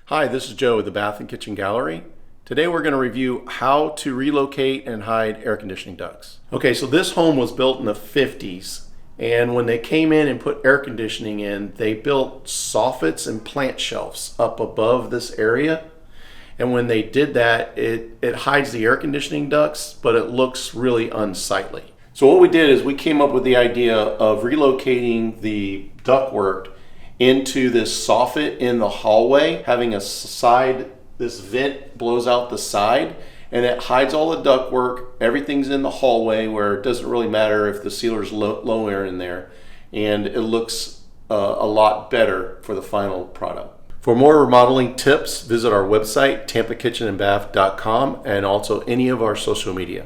Hi, this is Joe with the Bath and Kitchen Gallery. Today we're going to review how to relocate and hide air conditioning ducts. Okay, so this home was built in the 50s, and when they came in and put air conditioning in, they built soffits and plant shelves up above this area. And when they did that, it hides the air conditioning ducts, but it looks really unsightly. So what we did is we came up with the idea of relocating the ductwork into this soffit in the hallway, having a side, this vent blows out the side, and it hides all the ductwork. Everything's in the hallway where it doesn't really matter if the sealer's lower in there, and it looks a lot better for the final product. For more remodeling tips, visit our website, tampakitchenandbath.com, and also any of our social media.